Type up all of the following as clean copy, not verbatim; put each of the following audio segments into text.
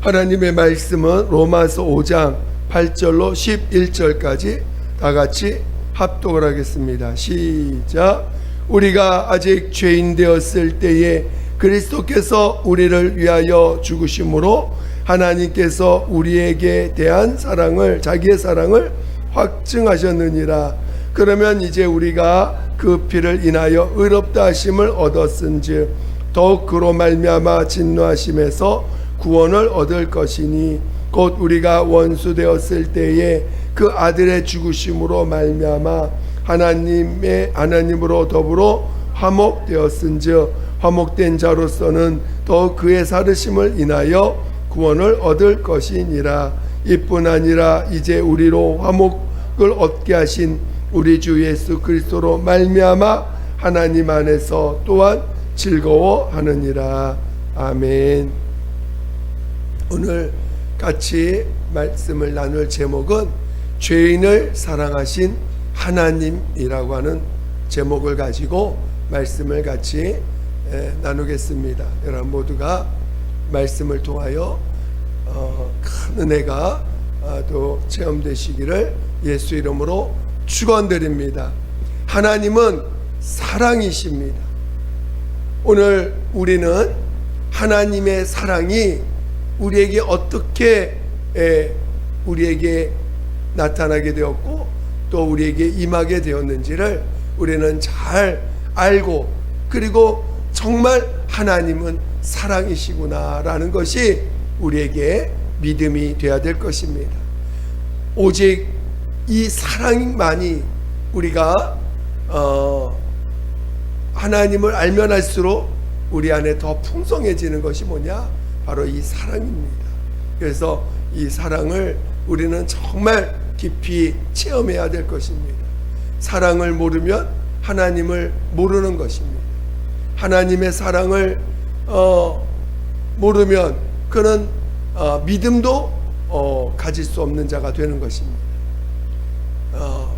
하나님의 말씀은 로마서 5장 8절로 11절까지 다 같이 합독을 하겠습니다. 시작. 우리가 아직 죄인 되었을 때에 그리스도께서 우리를 위하여 죽으심으로 하나님께서 우리에게 대한 사랑을, 자기의 사랑을 확증하셨느니라. 그러면 이제 우리가 그 피를 인하여 의롭다 하심을 얻었은즉 더욱 그로 말미암아 진노하심에서 구원을 얻을 것이니 곧 우리가 원수 되었을 때에 그 아들의 죽으심으로 말미암아 하나님으로 더불어 화목되었은즉 화목된 자로서는 더욱 그의 살으심을 인하여 구원을 얻을 것이니라. 이뿐 아니라 이제 우리로 화목을 얻게 하신 우리 주 예수 그리스도로 말미암아 하나님 안에서 또한 즐거워하느니라. 아멘. 오늘 같이 말씀을 나눌 제목은 죄인을 사랑하신 하나님이라고 하는 제목을 가지고 말씀을 같이 나누겠습니다. 여러분 모두가 말씀을 통하여 큰 은혜가 또 체험되시기를 예수 이름으로 축원드립니다. 하나님은 사랑이십니다. 오늘 우리는 하나님의 사랑이 우리에게 어떻게 우리에게 나타나게 되었고 또 우리에게 임하게 되었는지를 우리는 잘 알고, 그리고 정말 하나님은 사랑이시구나 라는 것이 우리에게 믿음이 되어야 될 것입니다. 오직 이 사랑만이 우리가 하나님을 알면 알수록 우리 안에 더 풍성해지는 것이 뭐냐? 바로 이 사랑입니다. 그래서 이 사랑을 우리는 정말 깊이 체험해야 될 것입니다. 사랑을 모르면 하나님을 모르는 것입니다. 하나님의 사랑을 모르면 그는 믿음도 가질 수 없는 자가 되는 것입니다.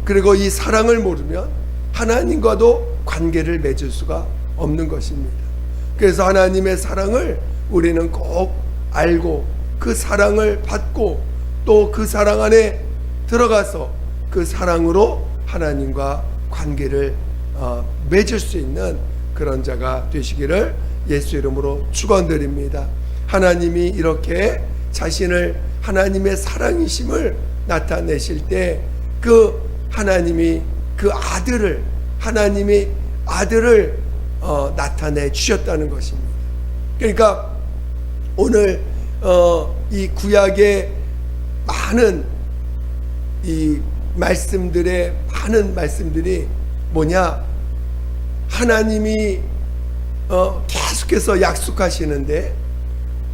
그리고 이 사랑을 모르면 하나님과도 관계를 맺을 수가 없는 것입니다. 그래서 하나님의 사랑을 우리는 꼭 알고 그 사랑을 받고 또 그 사랑 안에 들어가서 그 사랑으로 하나님과 관계를 맺을 수 있는 그런 자가 되시기를 예수 이름으로 축원드립니다. 하나님이 이렇게 자신을 하나님의 사랑이심을 나타내실 때 그 하나님이 그 아들을, 하나님의 아들을 나타내 주셨다는 것입니다. 그러니까 오늘 이 구약의 많은 이 말씀들의 많은 말씀들이 뭐냐? 하나님이 계속해서 약속하시는데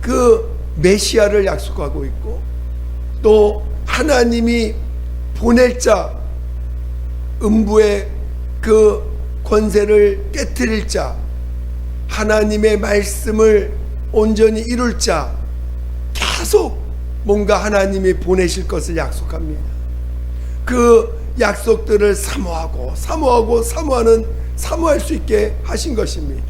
그 메시아를 약속하고 있고, 또 하나님이 보낼 자, 음부의 그 권세를 깨뜨릴 자, 하나님의 말씀을 온전히 이룰 자, 계속 뭔가 하나님이 보내실 것을 약속합니다. 그 약속들을 사모할 수 있게 하신 것입니다.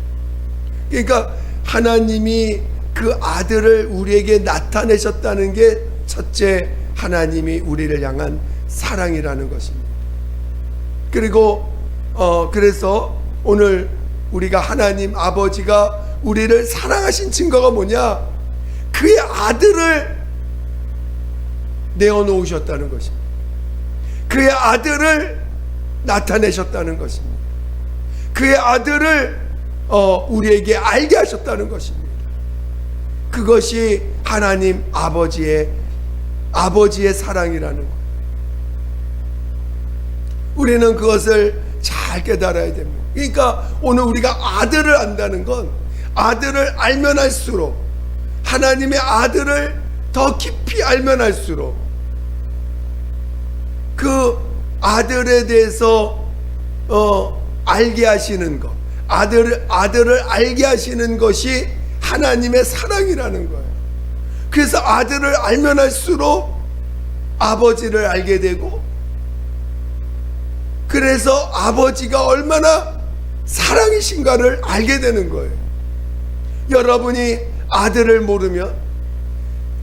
그러니까 하나님이 그 아들을 우리에게 나타내셨다는 게 첫째, 하나님이 우리를 향한 사랑이라는 것입니다. 그리고 그래서 오늘 우리가 하나님 아버지가 우리를 사랑하신 증거가 뭐냐? 그의 아들을 내어놓으셨다는 것입니다. 그의 아들을 나타내셨다는 것입니다. 그의 아들을 우리에게 알게 하셨다는 것입니다. 그것이 하나님 아버지의 사랑이라는 것. 우리는 그것을 잘 깨달아야 됩니다. 그러니까 오늘 우리가 아들을 안다는 건, 아들을 알면 알수록, 하나님의 아들을 더 깊이 알면 알수록 그 아들에 대해서 알게 하시는 것, 아들을 알게 하시는 것이 하나님의 사랑이라는 거예요. 그래서 아들을 알면 알수록 아버지를 알게 되고, 그래서 아버지가 얼마나 사랑이신가를 알게 되는 거예요. 여러분이 아들을 모르면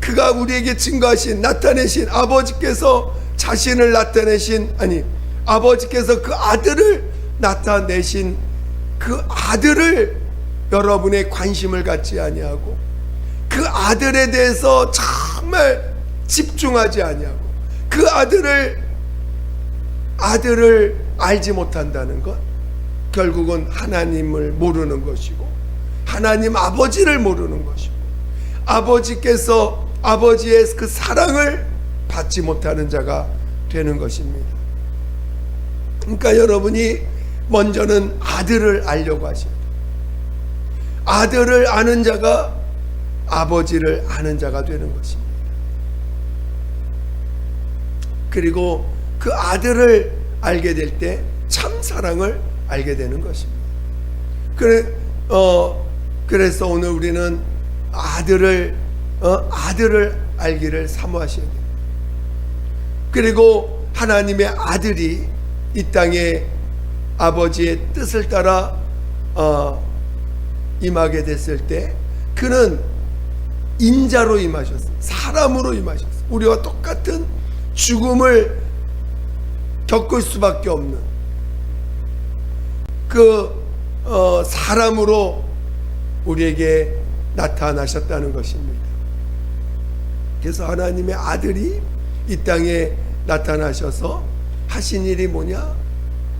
그 그가 우리에게 증거하신, 나타내신, 아버지께서 자신을 나타내신, 아니 아버지께서 그 아들을 나타내신 그 아들을 여러분의 관심을 갖지 아니하고 그 아들에 대해서 정말 집중하지 아니하고 그 아들을 알지 못한다는 것, 결국은 하나님을 모르는 것이고 하나님 아버지를 모르는 것이고 아버지의 그 사랑을 받지 못하는 자가 되는 것입니다. 그러니까 여러분이 먼저는 아들을 알려고 하셔야 돼요. 아들을 아는 자가 아버지를 아는 자가 되는 것입니다. 그리고 그 아들을 알게 될 때 참 사랑을 알게 되는 것입니다. 그래서 오늘 우리는 아들을 알기를 사모하셔야 돼요. 그리고 하나님의 아들이 이 땅에 아버지의 뜻을 따라 임하게 됐을 때 그는 인자로 임하셨어요. 사람으로 임하셨어요. 우리와 똑같은 죽음을 겪을 수밖에 없는 사람으로 우리에게 나타나셨다는 것입니다. 그래서 하나님의 아들이 이 땅에 나타나셔서 하신 일이 뭐냐?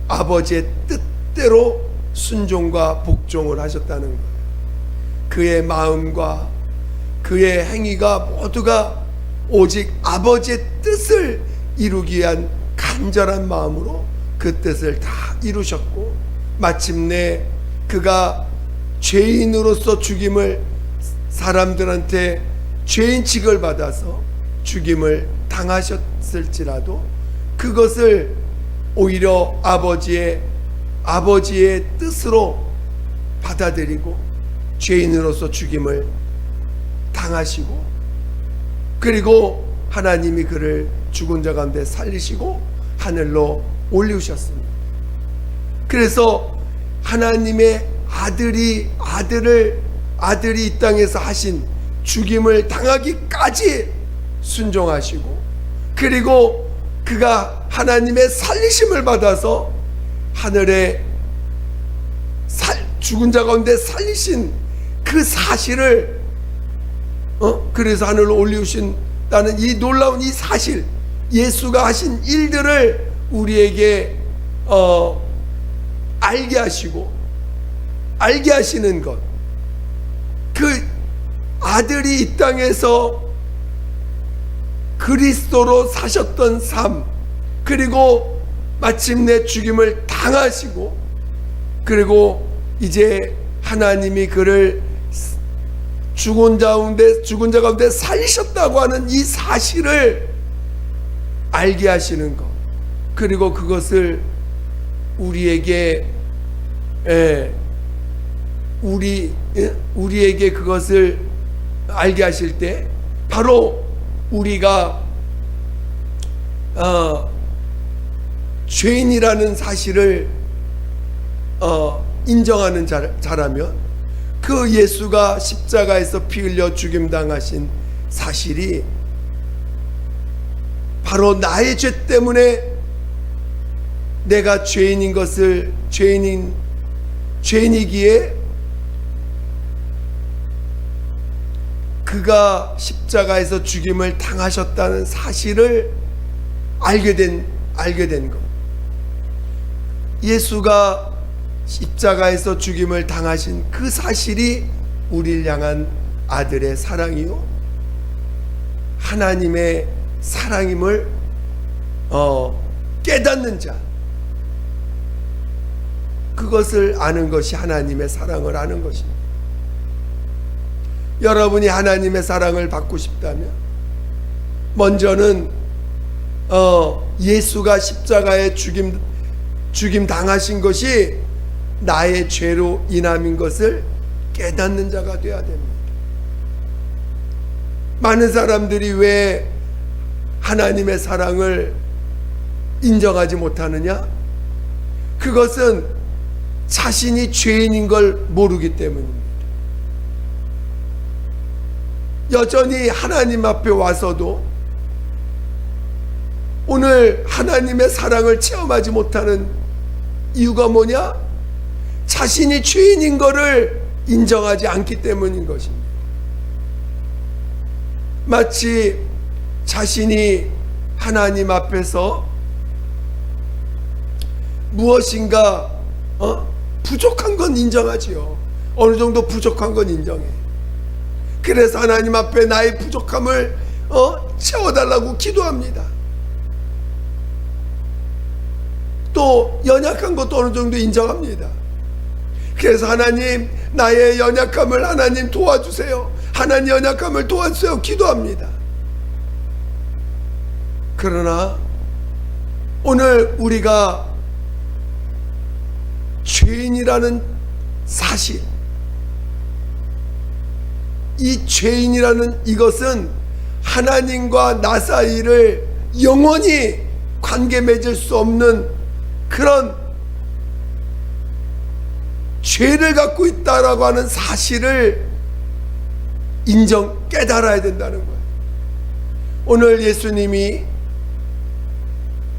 아버지의 뜻대로 순종과 복종을 하셨다는 거예요. 그의 마음과 그의 행위가 모두가 오직 아버지의 뜻을 이루기 위한 간절한 마음으로 그 뜻을 다 이루셨고, 마침내 그가 죄인으로서 죽임을, 사람들한테 죄인 취급을 받아서 죽임을 당하셨을지라도 그것을 오히려 아버지의 뜻으로 받아들이고 죄인으로서 죽임을 당하시고, 그리고 하나님이 그를 죽은 자 가운데 살리시고 하늘로 올리우셨습니다. 그래서 하나님의 아들이 이 땅에서 하신 죽임을 당하기까지 순종하시고, 그리고 그가 하나님의 살리심을 받아서 하늘에 죽은 자 가운데 살리신 그 사실을 그래서 하늘로 올리우신다는 이 놀라운 이 사실, 예수가 하신 일들을 우리에게 알게 하시고 알게 하시는 것, 그 아들이 이 땅에서 그리스도로 사셨던 삶, 그리고 마침내 죽임을 당하시고, 그리고 이제 하나님이 그를 죽은 자 가운데 살리셨다고 하는 이 사실을 알게 하시는 것, 그리고 그것을 우리에게 그것을 알게 하실 때 바로 우리가 죄인이라는 사실을 인정하는 자라면, 그 예수가 십자가에서 피 흘려 죽임당하신 사실이 바로 나의 죄 때문에 내가 죄인인 것을, 죄인이기에 그가 십자가에서 죽임을 당하셨다는 사실을 알게 된 것. 예수가 십자가에서 죽임을 당하신 그 사실이 우리를 향한 아들의 사랑이요, 하나님의 사랑임을 깨닫는 자, 그것을 아는 것이 하나님의 사랑을 아는 것입니다. 여러분이 하나님의 사랑을 받고 싶다면 먼저는 예수가 십자가에 죽임 당하신 것이 나의 죄로 인함인 것을 깨닫는 자가 되어야 됩니다. 많은 사람들이 왜 하나님의 사랑을 인정하지 못하느냐? 그것은 자신이 죄인인 걸 모르기 때문입니다. 여전히 하나님 앞에 와서도 오늘 하나님의 사랑을 체험하지 못하는 이유가 뭐냐? 자신이 죄인인 것을 인정하지 않기 때문인 것입니다. 마치 자신이 하나님 앞에서 무엇인가 부족한 건 인정하지요. 어느 정도 부족한 건 인정해. 그래서 하나님 앞에 나의 부족함을 채워달라고 기도합니다. 또 연약한 것도 어느 정도 인정합니다. 그래서 하나님, 나의 연약함을 하나님 도와주세요, 하나님 연약함을 도와주세요 기도합니다. 그러나 오늘 우리가 죄인이라는 사실, 이 죄인이라는 이것은 하나님과 나 사이를 영원히 관계 맺을 수 없는 그런 죄를 갖고 있다라고 하는 사실을 깨달아야 된다는 거예요. 오늘 예수님이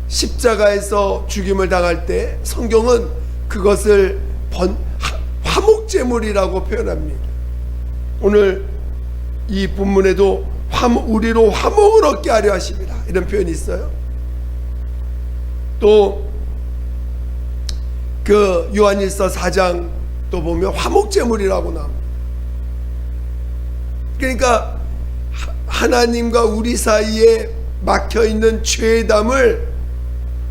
십자가에서 죽임을 당할 때 성경은 그것을 화목제물이라고 표현합니다. 오늘 이 본문에도 우리로 화목을 얻게 하려 하십니다, 이런 표현이 있어요. 또 그 요한일서 4장 또 보면 화목제물이라고 나옵니다. 그러니까 하나님과 우리 사이에 막혀있는 죄의 담을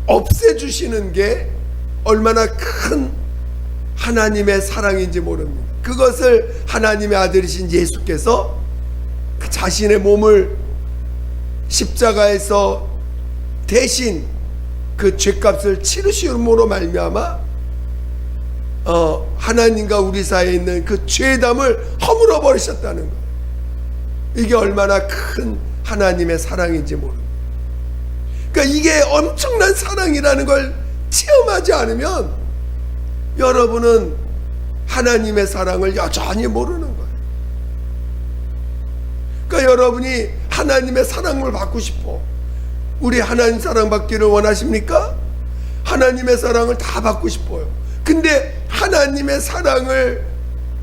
없애주시는 게 얼마나 큰 하나님의 사랑인지 모릅니다. 그것을 하나님의 아들이신 예수께서 자신의 몸을 십자가에서 대신 그 죄값을 치르심으로 말미암아 하나님과 우리 사이에 있는 그 죄의 담을 허물어 버리셨다는 거예요. 이게 얼마나 큰 하나님의 사랑인지 모릅니다. 그러니까 이게 엄청난 사랑이라는 걸 체험하지 않으면 여러분은 하나님의 사랑을 여전히 모르는 거예요. 그러니까 여러분이 하나님의 사랑을 받고 싶어, 우리 하나님 사랑 받기를 원하십니까? 하나님의 사랑을 다 받고 싶어요. 근데 하나님의 사랑을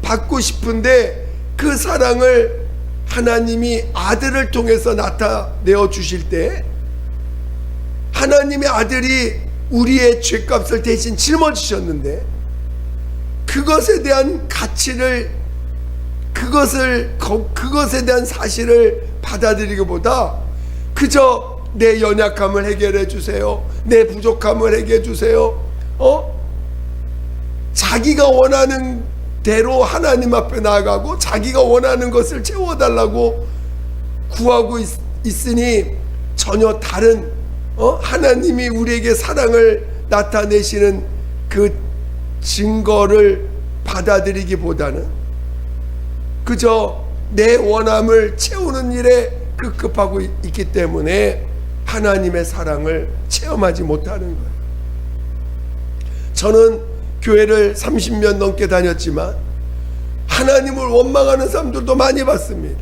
받고 싶은데 그 사랑을 하나님이 아들을 통해서 나타내어 주실 때, 하나님의 아들이 우리의 죄값을 대신 짊어지셨는데 그것에 대한 가치를, 그것에 대한 사실을 받아들이기보다 그저 내 연약함을 해결해 주세요, 내 부족함을 해결해 주세요, 자기가 원하는 대로 하나님 앞에 나아가고 자기가 원하는 것을 채워달라고 구하고 있으니 전혀 다른 하나님이 우리에게 사랑을 나타내시는 그 증거를 받아들이기보다는 그저 내 원함을 채우는 일에 급급하고 있기 때문에 하나님의 사랑을 체험하지 못하는 거예요. 저는 교회를 30년 넘게 다녔지만 하나님을 원망하는 사람들도 많이 봤습니다.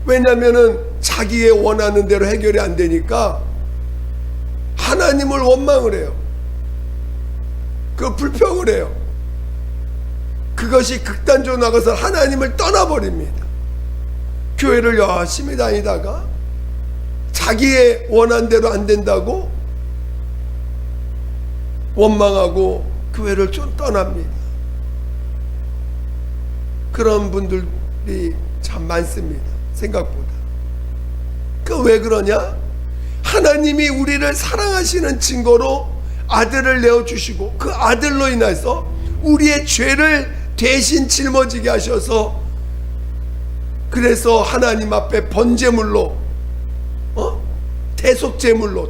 왜냐하면 자기의 원하는 대로 해결이 안 되니까 하나님을 원망을 해요. 그 불평을 해요. 그것이 극단적으로 나가서 하나님을 떠나버립니다. 교회를 열심히 다니다가 자기의 원한 대로 안 된다고 원망하고 교회를 좀 떠납니다. 그런 분들이 참 많습니다, 생각보다. 그 왜 그러냐? 하나님이 우리를 사랑하시는 증거로 아들을 내어주시고 그 아들로 인해서 우리의 죄를 대신 짊어지게 하셔서, 그래서 하나님 앞에 번제물로, 대속제물로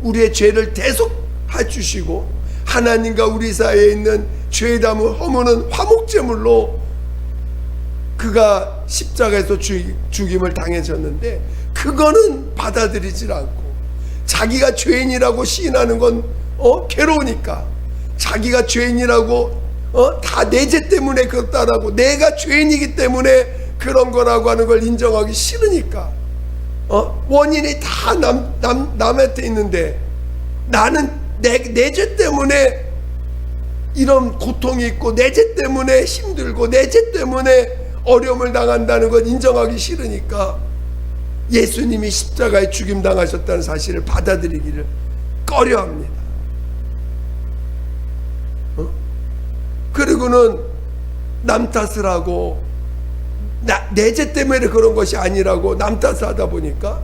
우리의 죄를 대속해 주시고 하나님과 우리 사이에 있는 죄의 담을 허무는 화목제물로 그가 십자가에서 죽임을 당하셨는데, 그거는 받아들이질 않고 자기가 죄인이라고 시인하는 건 괴로우니까, 자기가 죄인이라고 다 내 죄 때문에 그렇다라고, 내가 죄인이기 때문에 그런 거라고 하는 걸 인정하기 싫으니까, 원인이 다 남한테 있는데 나는 내 죄 때문에 이런 고통이 있고, 내 죄 때문에 힘들고, 내 죄 때문에 어려움을 당한다는 걸 인정하기 싫으니까 예수님이 십자가에 죽임 당하셨다는 사실을 받아들이기를 꺼려합니다. 그리고는 남 탓을 하고, 내 죄 때문에 그런 것이 아니라고 남 탓을 하다 보니까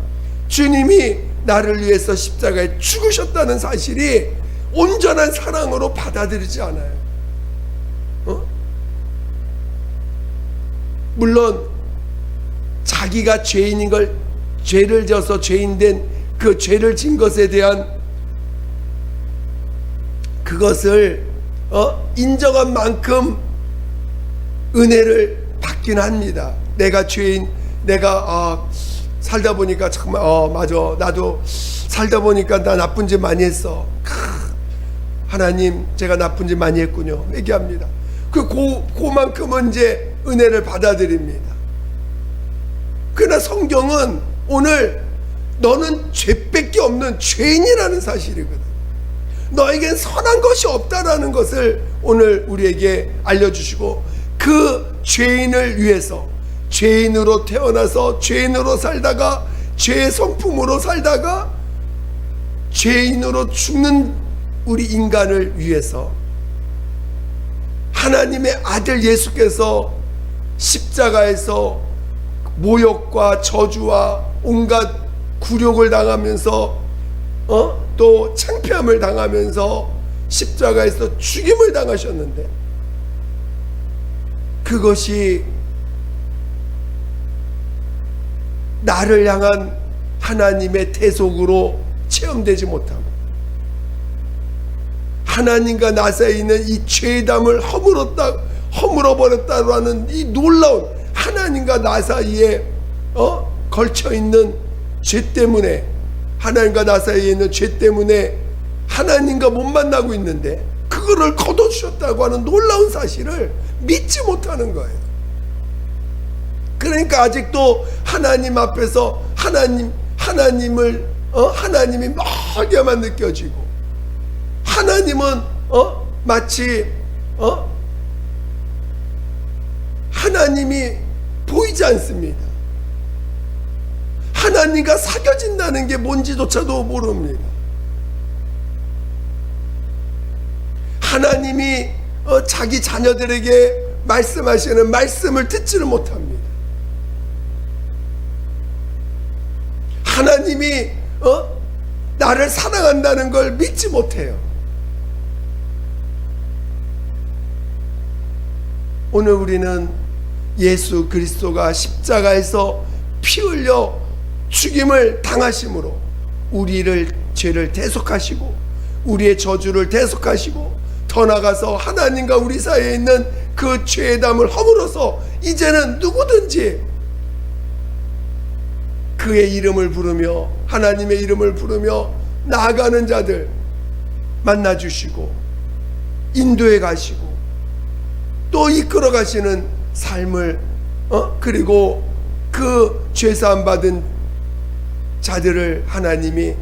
주님이 나를 위해서 십자가에 죽으셨다는 사실이 온전한 사랑으로 받아들이지 않아요. 물론 자기가 죄인인 걸, 죄를 져서 죄인된 그 죄를 진 것에 대한 그것을 인정한 만큼 은혜를 받긴 합니다. 내가 죄인, 내가 살다 보니까 정말 맞아, 나도 살다 보니까 나 나쁜 짓 많이 했어. 하나님, 제가 나쁜 짓 많이 했군요. 얘기합니다. 그만큼은 이제 은혜를 받아들입니다. 그러나 성경은 오늘 너는 죄밖에 없는 죄인이라는 사실이거든. 너에겐 선한 것이 없다라는 것을 오늘 우리에게 알려주시고, 그 죄인을 위해서, 죄인으로 태어나서 죄인으로 살다가 죄의 성품으로 살다가 죄인으로 죽는 우리 인간을 위해서 하나님의 아들 예수께서 십자가에서 모욕과 저주와 온갖 굴욕을 당하면서 또 창피함을 당하면서 십자가에서 죽임을 당하셨는데, 그것이 나를 향한 하나님의 대속으로 체험되지 못하고, 하나님과 나 사이에 있는 이 죄담을 허물어버렸다고 하는 이 놀라운 하나님과 나 사이에 걸쳐있는 죄 때문에, 하나님과 나 사이에 있는 죄 때문에 하나님과 못 만나고 있는데 그거를 거둬주셨다고 하는 놀라운 사실을 믿지 못하는 거예요. 그러니까 아직도 하나님 앞에서 하나님이 멀게만 느껴지고, 하나님은 마치 하나님이 보이지 않습니다. 하나님과 사귀어진다는 게 뭔지조차도 모릅니다. 하나님이 자기 자녀들에게 말씀하시는 말씀을 듣지를 못합니다. 하나님이 나를 사랑한다는 걸 믿지 못해요. 오늘 우리는 예수 그리스도가 십자가에서 피 흘려 죽임을 당하심으로 우리를 죄를 대속하시고 우리의 저주를 대속하시고, 더 나아가서 하나님과 우리 사이에 있는 그 죄의 담을 허물어서 이제는 누구든지 그의 이름을 부르며, 하나님의 이름을 부르며 나아가는 자들 만나주시고 인도해 가시고 또 이끌어 가시는 삶을 그리고 그 죄사함 받은 자들을 하나님이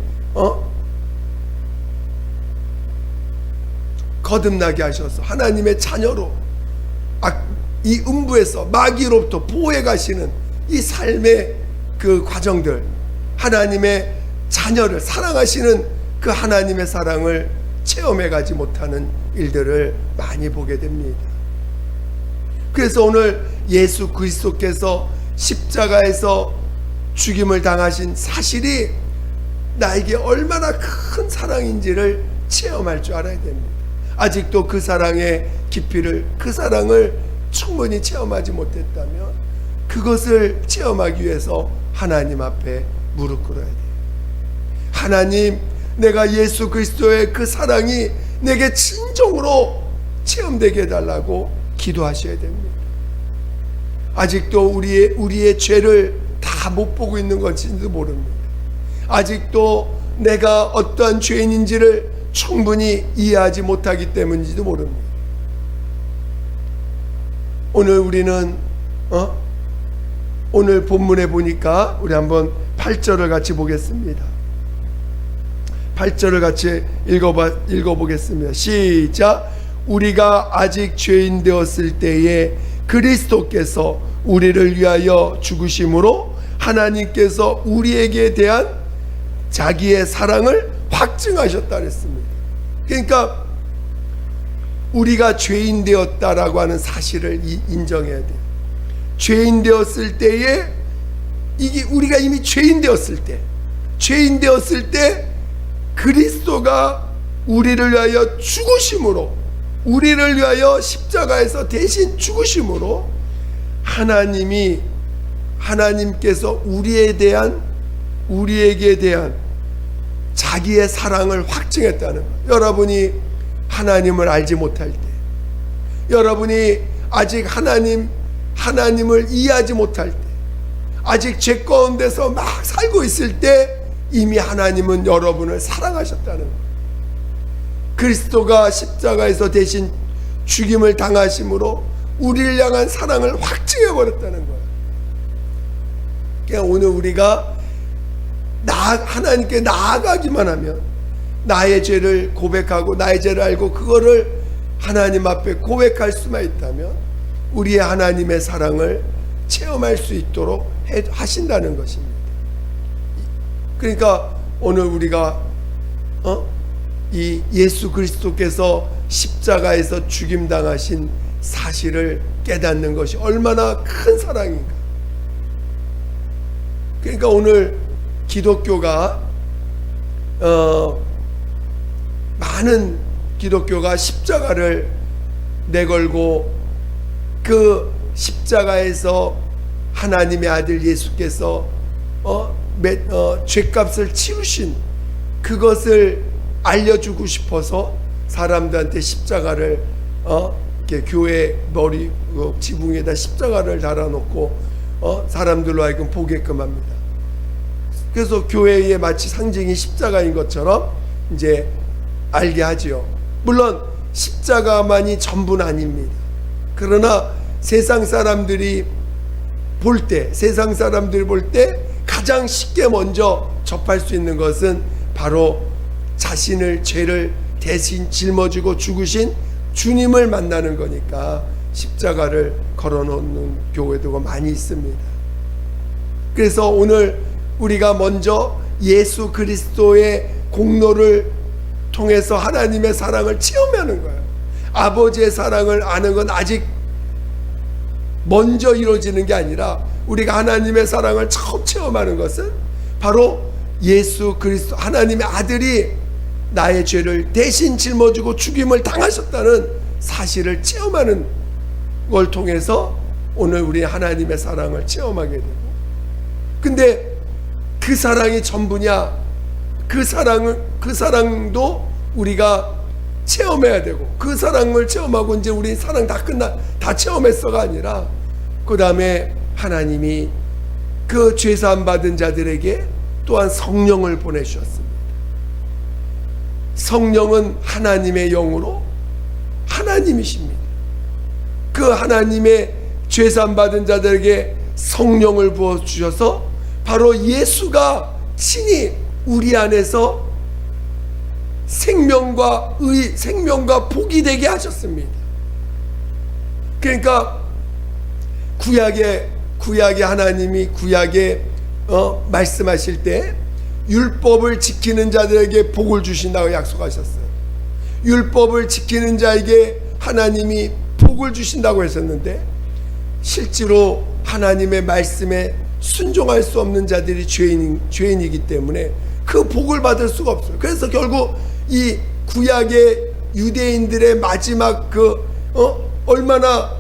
거듭나게 하셔서 하나님의 자녀로 이 음부에서 마귀로부터 보호해 가시는 이 삶의 그 과정들, 하나님의 자녀를 사랑하시는 그 하나님의 사랑을 체험해 가지 못하는 일들을 많이 보게 됩니다. 그래서 오늘 예수 그리스도께서 십자가에서 죽임을 당하신 사실이 나에게 얼마나 큰 사랑인지를 체험할 줄 알아야 됩니다. 아직도 그 사랑의 깊이를, 그 사랑을 충분히 체험하지 못했다면 그것을 체험하기 위해서 하나님 앞에 무릎 꿇어야 돼요. 하나님, 내가 예수 그리스도의 그 사랑이 내게 진정으로 체험되게 해달라고 기도하셔야 됩니다. 아직도 우리의 죄를 다 못 보고 있는 것인지도 모릅니다. 아직도 내가 어떠한 죄인인지를 충분히 이해하지 못하기 때문인지도 모릅니다. 오늘 우리는 오늘 본문에 보니까 우리 한번 8절을 같이 보겠습니다. 8절을 같이 읽어보겠습니다. 시작. 우리가 아직 죄인 되었을 때에 그리스도께서 우리를 위하여 죽으심으로 하나님께서 우리에게 대한 자기의 사랑을 확증하셨다 그랬습니다. 그러니까 우리가 죄인 되었다라고 하는 사실을 인정해야 돼요. 죄인 되었을 때에, 이게 우리가 이미 죄인 되었을 때 그리스도가 우리를 위하여 죽으심으로, 우리를 위하여 십자가에서 대신 죽으심으로 하나님께서 우리에게 대한 자기의 사랑을 확증했다는 거예요. 여러분이 하나님을 알지 못할 때, 여러분이 아직 하나님을 이해하지 못할 때, 아직 죄 가운데서 막 살고 있을 때 이미 하나님은 여러분을 사랑하셨다는 거예요. 그리스도가 십자가에서 대신 죽임을 당하심으로 우리를 향한 사랑을 확증해 버렸다는 거예요. 그러니까 오늘 우리가 하나님께 나아가기만 하면, 나의 죄를 고백하고 나의 죄를 알고 그거를 하나님 앞에 고백할 수만 있다면 우리의 하나님의 사랑을 체험할 수 있도록 하신다는 것입니다. 그러니까 오늘 우리가 이 예수 그리스도께서 십자가에서 죽임당하신 사실을 깨닫는 것이 얼마나 큰 사랑인가. 그러니까 오늘 기독교가 많은 기독교가 십자가를 내걸고 그 십자가에서 하나님의 아들 예수께서 죄값을 치르신 그것을 알려주고 싶어서 사람들한테 십자가를 이렇게 교회 머리 지붕에다 십자가를 달아놓고 사람들로 하여금 보게끔 합니다. 그래서 교회의 마치 상징이 십자가인 것처럼 이제 알게 하지요. 물론 십자가만이 전부는 아닙니다. 그러나 세상 사람들이 볼 때 가장 쉽게 먼저 접할 수 있는 것은 바로 자신을 죄를 대신 짊어지고 죽으신 주님을 만나는 거니까 십자가를 걸어놓는 교회도 많이 있습니다. 그래서 오늘 우리가 먼저 예수 그리스도의 공로를 통해서 하나님의 사랑을 체험하는 거예요. 아버지의 사랑을 아는 건 아직 먼저 이루어지는 게 아니라 우리가 하나님의 사랑을 처음 체험하는 것은 바로 예수 그리스도 하나님의 아들이 나의 죄를 대신 짊어지고 죽임을 당하셨다는 사실을 체험하는 걸 통해서 오늘 우리 하나님의 사랑을 체험하게 되고, 근데 그 사랑이 전부냐? 그 사랑도 우리가 체험해야 되고, 그 사랑을 체험하고 이제 우리 사랑 다 체험했어가 아니라 그 다음에 하나님이 그 죄사함 받은 자들에게 또한 성령을 보내주셨습니다. 성령은 하나님의 영으로 하나님이십니다. 그 하나님의 죄사함 받은 자들에게 성령을 부어주셔서 바로 예수가 친히 우리 안에서 생명과 복이 되게 하셨습니다. 그러니까 구약의 하나님이 구약에 말씀하실 때 율법을 지키는 자들에게 복을 주신다고 약속하셨어요. 율법을 지키는 자에게 하나님이 복을 주신다고 하셨는데, 실제로 하나님의 말씀에 순종할 수 없는 자들이 죄인이기 때문에 그 복을 받을 수가 없어요. 그래서 결국 이 구약의 유대인들의 마지막 얼마나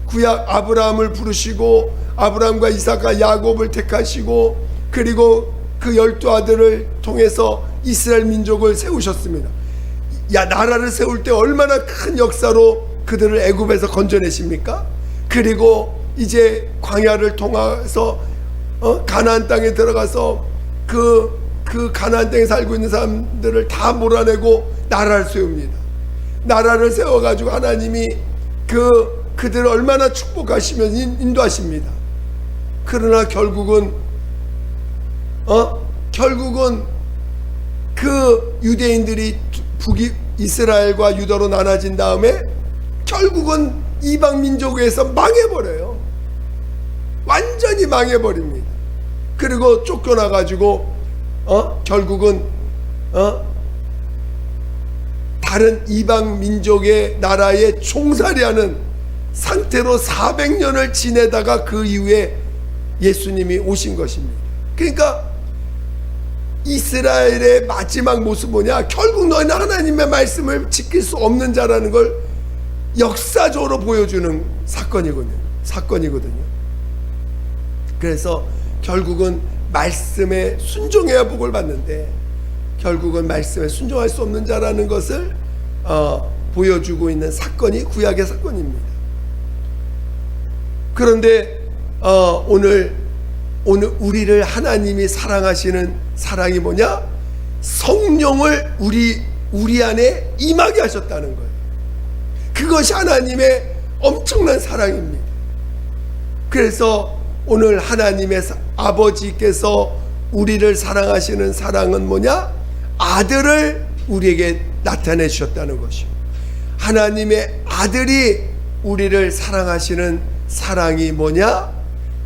구약 아브라함을 부르시고 아브라함과 이삭과 야곱을 택하시고 그리고 그 12 아들을 통해서 이스라엘 민족을 세우셨습니다. 나라를 세울 때 얼마나 큰 역사로 그들을 애굽에서 건져내십니까? 그리고 이제 광야를 통해서 가나안 땅에 들어가서 그 가나안 땅에 살고 있는 사람들을 다 몰아내고 나라를 세웁니다. 나라를 세워가지고 하나님이 그 그들을 얼마나 축복하시면 인도하십니다. 그러나 결국은 그 유대인들이 이스라엘과 유다로 나눠진 다음에 결국은 이방 민족에서 망해버려요. 완전히 망해버립니다. 그리고 쫓겨나 가지고 결국은 다른 이방 민족의 나라에 종살이하는 상태로 400년을 지내다가 그 이후에 예수님이 오신 것입니다. 그러니까 이스라엘의 마지막 모습 뭐냐? 결국 너희는 하나님의 말씀을 지킬 수 없는 자라는 걸 역사적으로 보여주는 사건이거든요. 그래서 결국은 말씀에 순종해야 복을 받는데 결국은 말씀에 순종할 수 없는 자라는 것을 보여주고 있는 사건이 구약의 사건입니다. 그런데 오늘 우리를 하나님이 사랑하시는 사랑이 뭐냐? 성령을 우리 안에 임하게 하셨다는 거예요. 그것이 하나님의 엄청난 사랑입니다. 그래서 오늘 하나님의 아버지께서 우리를 사랑하시는 사랑은 뭐냐? 아들을 우리에게 나타내 주셨다는 것이요. 하나님의 아들이 우리를 사랑하시는 사랑이 뭐냐?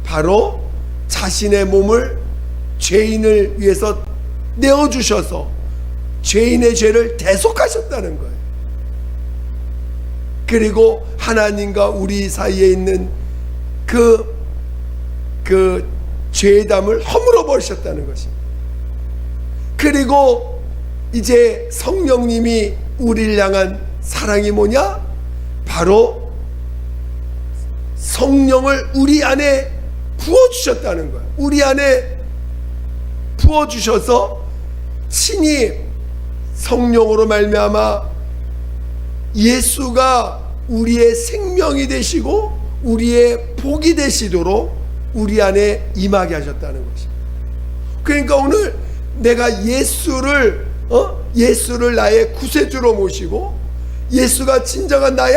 바로 자신의 몸을 죄인을 위해서 내어주셔서 죄인의 죄를 대속하셨다는 거예요. 그리고 하나님과 우리 사이에 있는 그 죄담을 허물어 버리셨다는 것입니다. 그리고 이제 성령님이 우리를 향한 사랑이 뭐냐? 바로 성령을 우리 안에 부어주셨다는 거예요. 우리 안에 부어주셔서 친히 성령으로 말미암아 예수가 우리의 생명이 되시고 우리의 복이 되시도록 우리 안에 임하게 하셨다는 것입니다. 그러니까 오늘 내가 예수를 나의 구세주로 모시고 예수가 진정한 나의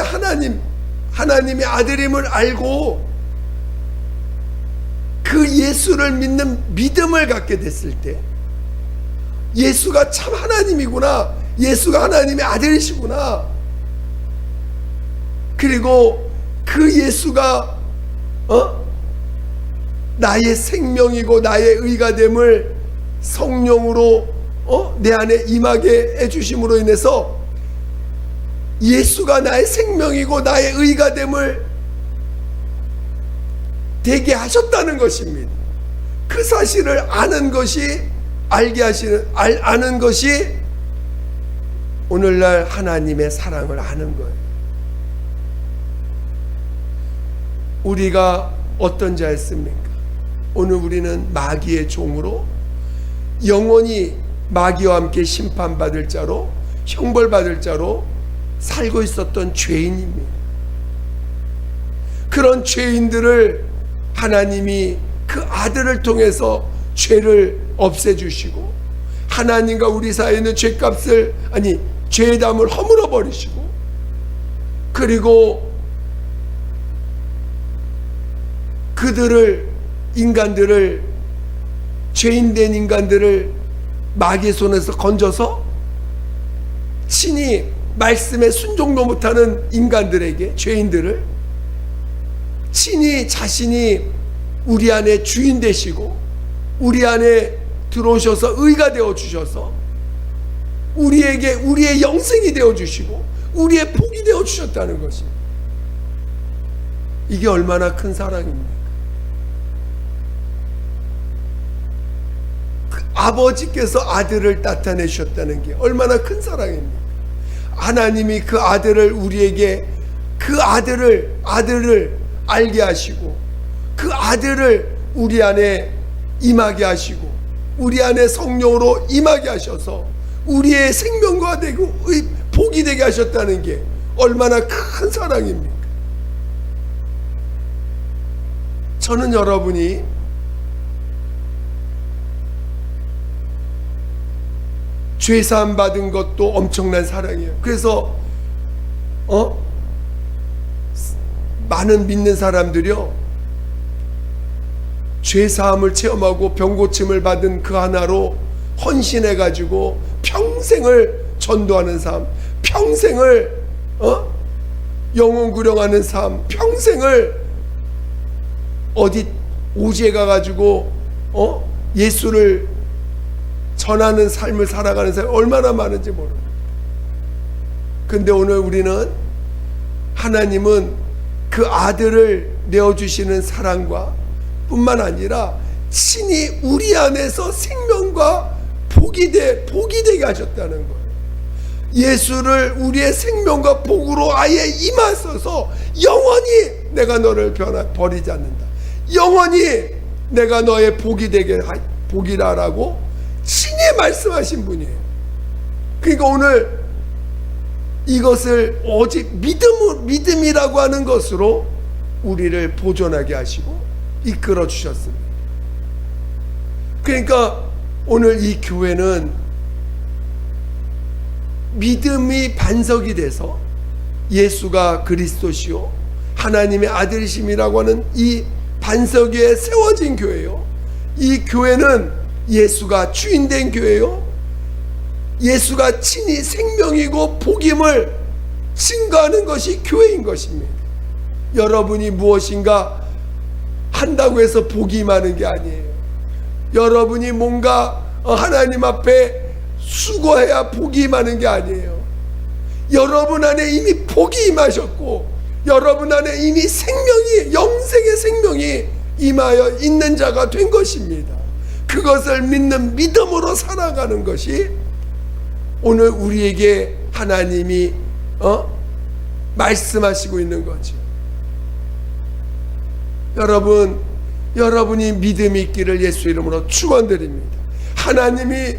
하나님의 아들임을 알고 그 예수를 믿는 믿음을 갖게 됐을 때 예수가 참 하나님이구나, 예수가 하나님의 아들이시구나, 그리고 그 예수가 나의 생명이고 나의 의가 됨을 성령으로 내 안에 임하게 해주심으로 인해서 예수가 나의 생명이고 나의 의가 됨을 되게 하셨다는 것입니다. 그 사실을 아는 것이 아는 것이 오늘날 하나님의 사랑을 아는 거예요. 우리가 어떤 자였습니까? 오늘 우리는 마귀의 종으로 영원히 마귀와 함께 심판받을 자로 형벌받을 자로 살고 있었던 죄인입니다. 그런 죄인들을 하나님이 그 아들을 통해서 죄를 없애주시고 하나님과 우리 사이에 있는 죄담을 허물어 버리시고 그리고 죄인된 인간들을 마귀의 손에서 건져서 친히 말씀에 순종도 못하는 인간들에게, 죄인들을 친히 자신이 우리 안에 주인 되시고 우리 안에 들어오셔서 의가 되어 주셔서 우리의 영생이 되어 주시고 우리의 복이 되어 주셨다는 것입니다. 이게 얼마나 큰 사랑입니까? 아버지께서 아들을 나타내 주셨다는 게 얼마나 큰 사랑입니까? 하나님이 그 아들을 우리에게 아들을 알게 하시고 그 아들을 우리 안에 임하게 하시고 우리 안에 성령으로 임하게 하셔서 우리의 생명과 되고 복이 되게 하셨다는 게 얼마나 큰 사랑입니까? 저는 여러분이 죄사함 받은 것도 엄청난 사랑이에요. 그래서 많은 믿는 사람들이요, 죄사함을 체험하고 병고침을 받은 그 하나로 헌신해 가지고 평생을 전도하는 삶, 평생을 영혼 구령하는 삶, 평생을 어디 오지에 가가지고 예수를 전하는 삶을 살아가는 사람이 얼마나 많은지 모릅니다. 근데 오늘 우리는, 하나님은 그 아들을 내어주시는 사랑과 뿐만 아니라 친히 우리 안에서 생명과 복이 되게 하셨다는 거예요. 예수를 우리의 생명과 복으로 아예 임하셔서 영원히 내가 너를 버리지 않는다, 영원히 내가 너의 복이 되게 복이라라고 친히 말씀하신 분이에요. 그러니까 오늘 이것을 오직 믿음이라고 하는 것으로 우리를 보존하게 하시고 이끌어 주셨습니다. 그러니까 오늘 이 교회는 믿음이 반석이 돼서 예수가 그리스도시요 하나님의 아들이심이라고 하는 이 반석 위에 세워진 교회요, 이 교회는 예수가 주인된 교회요, 예수가 친히 생명이고 복임을 증거하는 것이 교회인 것입니다. 여러분이 무엇인가 한다고 해서 복이 임하는 게 아니에요. 여러분이 뭔가 하나님 앞에 수고해야 복이 임하는 게 아니에요. 여러분 안에 이미 복이 임하셨고, 여러분 안에 이미 생명이, 영생의 생명이 임하여 있는 자가 된 것입니다. 그것을 믿는 믿음으로 살아가는 것이 오늘 우리에게 하나님이 말씀하시고 있는 거죠. 여러분이 믿음이 있기를 예수 이름으로 축원드립니다. 하나님이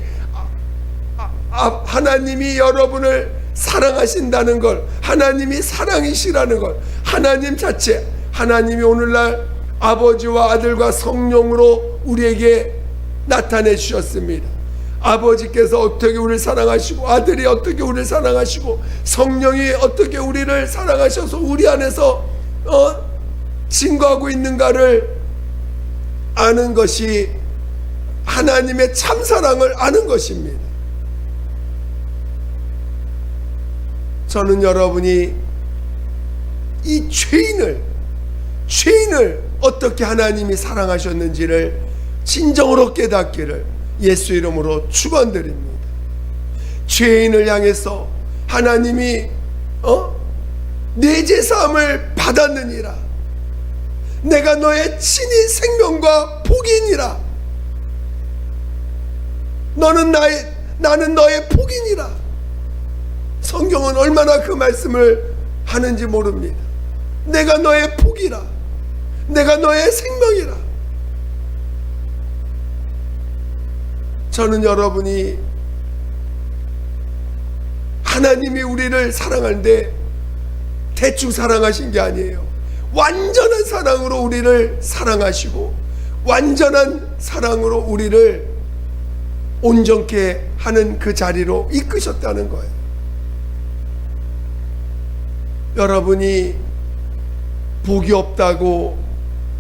여러분을 사랑하신다는 걸, 하나님이 사랑이시라는 걸, 하나님 자체, 하나님이 오늘날 아버지와 아들과 성령으로 우리에게 나타내 주셨습니다. 아버지께서 어떻게 우리를 사랑하시고, 아들이 어떻게 우리를 사랑하시고, 성령이 어떻게 우리를 사랑하셔서 우리 안에서 증거하고 있는가를 아는 것이 하나님의 참사랑을 아는 것입니다. 저는 여러분이 이 죄인을 어떻게 하나님이 사랑하셨는지를 진정으로 깨닫기를 예수 이름으로 축원드립니다. 죄인을 향해서 하나님이 내 죄사함을 받았느니라, 내가 너의 친히 생명과 복이니라, 나는 너의 복이니라. 성경은 얼마나 그 말씀을 하는지 모릅니다. 내가 너의 복이라, 내가 너의 생명이라. 저는 여러분이 하나님이 우리를 사랑하는데 대충 사랑하신 게 아니에요. 완전한 사랑으로 우리를 사랑하시고 완전한 사랑으로 우리를 온전케 하는 그 자리로 이끄셨다는 거예요. 여러분이 복이 없다고,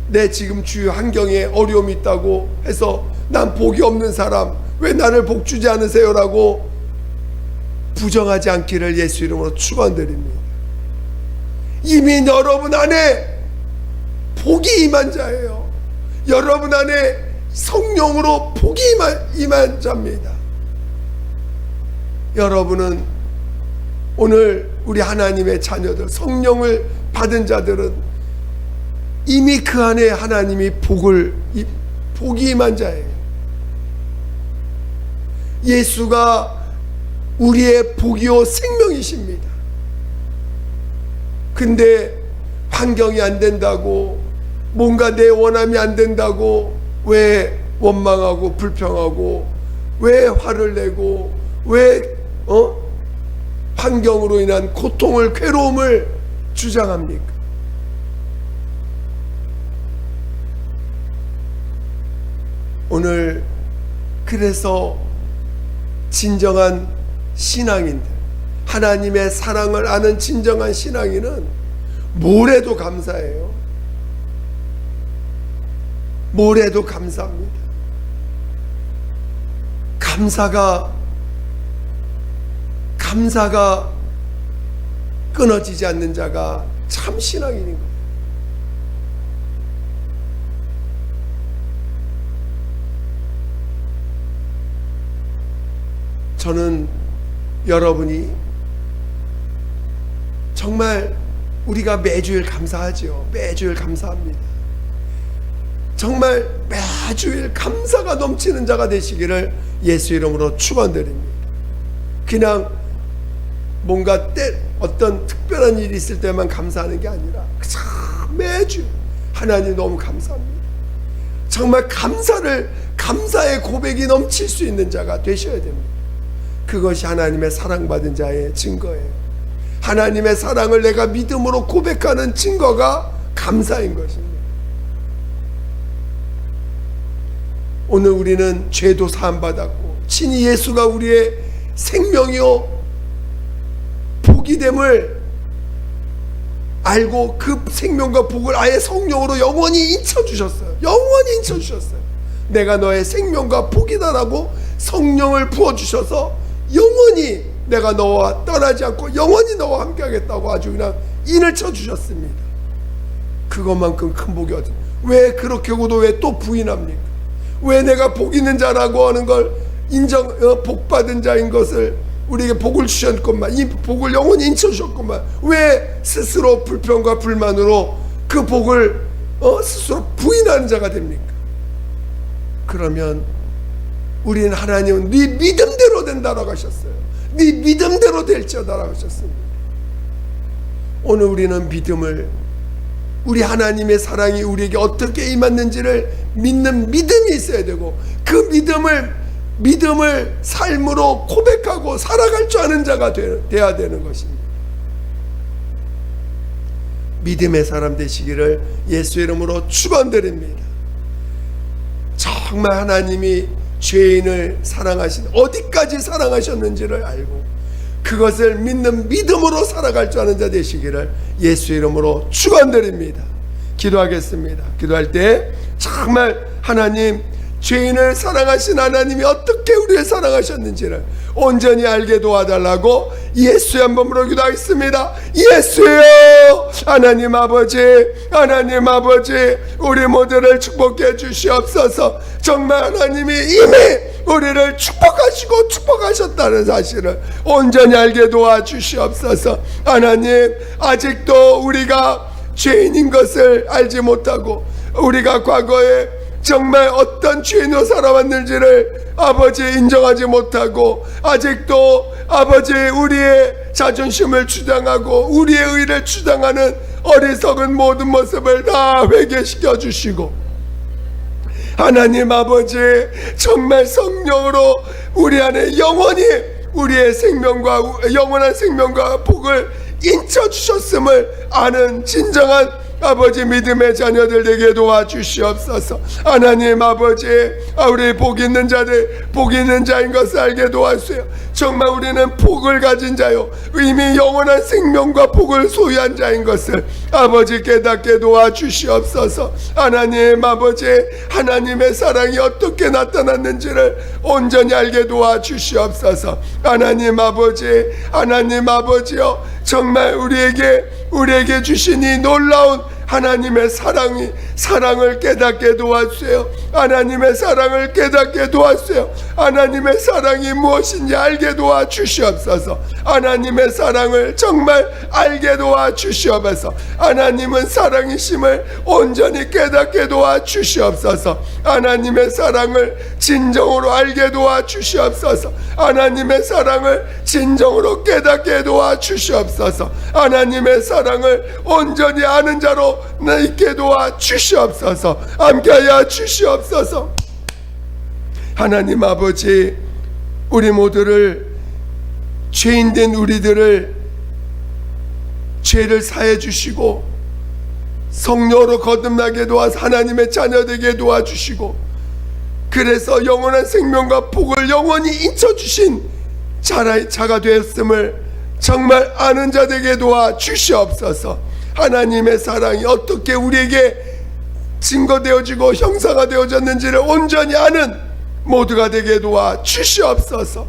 내 지금 주위 환경에 어려움이 있다고 해서 난 복이 없는 사람, 왜 나를 복 주지 않으세요? 라고 부정하지 않기를 예수 이름으로 축원드립니다. 이미 여러분 안에 복이 임한 자예요. 여러분 안에 성령으로 복이 임한 자입니다. 여러분은 오늘 우리 하나님의 자녀들, 성령을 받은 자들은 이미 그 안에 하나님이 복이 임한 자예요. 예수가 우리의 복이요 생명이십니다. 근데 환경이 안 된다고, 뭔가 내 원함이 안 된다고 왜 원망하고 불평하고, 왜 화를 내고, 왜 환경으로 인한 고통을, 괴로움을 주장합니까? 오늘 그래서 진정한 신앙인들, 하나님의 사랑을 아는 진정한 신앙인은 뭘 해도 감사해요. 뭘 해도 감사합니다. 감사가 끊어지지 않는 자가 참 신앙인인 거예요. 저는 여러분이 정말 우리가 매주일 감사하죠. 매주일 감사합니다. 정말 매주일 감사가 넘치는 자가 되시기를 예수 이름으로 축원드립니다. 그냥 뭔가 어떤 특별한 일이 있을 때만 감사하는 게 아니라 매주 하나님 너무 감사합니다. 정말 감사의 고백이 넘칠 수 있는 자가 되셔야 됩니다. 그것이 하나님의 사랑받은 자의 증거예요. 하나님의 사랑을 내가 믿음으로 고백하는 증거가 감사인 것입니다. 오늘 우리는 죄도 사함받았고 친히 예수가 우리의 생명이요 복이됨을 알고 그 생명과 복을 아예 성령으로 영원히 인쳐주셨어요. 영원히 인쳐주셨어요. 내가 너의 생명과 복이다라고 성령을 부어주셔서 영원히 내가 너와 떠나지 않고 영원히 너와 함께하겠다고 아주 그냥 인을 쳐주셨습니다. 그것만큼 큰 복이 어디? 왜 그렇게 하고도 왜 또 부인합니까? 왜 내가 복 있는 자라고 하는 걸 복 받은 자인 것을 우리에게 복을 주셨건만 이 복을 영원히 인쳐주셨건만 왜 스스로 불평과 불만으로 그 복을 스스로 부인하는 자가 됩니까? 그러면 우리는 하나님은 네 믿음대로 된다라고 하셨어요. 네 믿음대로 될지어다라고 하셨습니다. 오늘 우리는 믿음을 우리 하나님의 사랑이 우리에게 어떻게 임했는지를 믿는 믿음이 있어야 되고 그 믿음을 삶으로 고백하고 살아갈 줄 아는 자가 되어야 되는 것입니다. 믿음의 사람 되시기를 예수 이름으로 축원드립니다. 정말 하나님이 죄인을 사랑하신 어디까지 사랑하셨는지를 알고 그것을 믿는 믿음으로 살아갈 줄 아는 자 되시기를 예수 이름으로 축원드립니다. 기도하겠습니다. 기도할 때 정말 하나님 죄인을 사랑하신 하나님이 어떻게 우리를 사랑하셨는지를 온전히 알게 도와달라고 예수의 한 번으로 기도하겠습니다. 예수여 하나님 아버지 우리 모두를 축복해 주시옵소서. 정말 하나님이 이미 우리를 축복하시고 축복하셨다는 사실을 온전히 알게 도와주시옵소서. 하나님 아직도 우리가 죄인인 것을 알지 못하고 우리가 과거에 정말 어떤 죄인으로 살아왔는지를 아버지 인정하지 못하고 아직도 아버지 우리의 자존심을 주장하고 우리의 의를 주장하는 어리석은 모든 모습을 다 회개시켜 주시고 하나님 아버지 정말 성령으로 우리 안에 영원히 우리의 생명과 영원한 생명과 복을 인쳐 주셨음을 아는 진정한 아버지 믿음의 자녀들 되게 도와주시옵소서. 하나님 아버지 우리 복 있는 자들 복 있는 자인 것을 알게 도와주세요. 정말 우리는 복을 가진 자요 이미 영원한 생명과 복을 소유한 자인 것을 아버지 깨닫게 도와주시옵소서. 하나님 아버지 하나님의 사랑이 어떻게 나타났는지를 온전히 알게 도와주시옵소서. 하나님 아버지요 정말 우리에게 주신 이 놀라운 하나님의 사랑을 깨닫게 도와주세요. 하나님의 사랑을 깨닫게 도와주세요. 하나님의 사랑이 무엇인지 알게 도와주시옵소서. 하나님의 사랑을 정말 알게 도와주시옵소서. 하나님은 사랑이심을 온전히 깨닫게 도와주시옵소서. 하나님의 사랑을 진정으로 알게 도와주시옵소서. 하나님의 사랑을 진정으로 깨닫게 도와주시옵소서. 하나님의 사랑을 온전히 아는 자로 있게 도와주시옵소서. 함께하여 주시옵소서. 하나님 아버지 우리 모두를 죄인된 우리들을 죄를 사해 주시고 성령으로 거듭나게 도와서 하나님의 자녀되게 도와주시고 그래서 영원한 생명과 복을 영원히 인쳐주신 자가 되었음을 정말 아는 자 되게 도와주시옵소서. 하나님의 사랑이 어떻게 우리에게 증거되어지고 형상화되어졌는지를 온전히 아는 모두가 되게 도와 주시옵소서.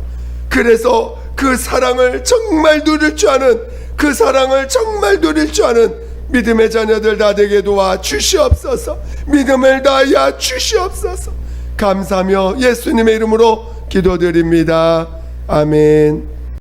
그래서 그 사랑을 정말 누릴 줄 아는, 그 사랑을 정말 누릴 줄 아는 믿음의 자녀들 다 되게 도와 주시옵소서. 믿음을 다하여 주시옵소서. 감사하며 예수님의 이름으로 기도드립니다. 아멘.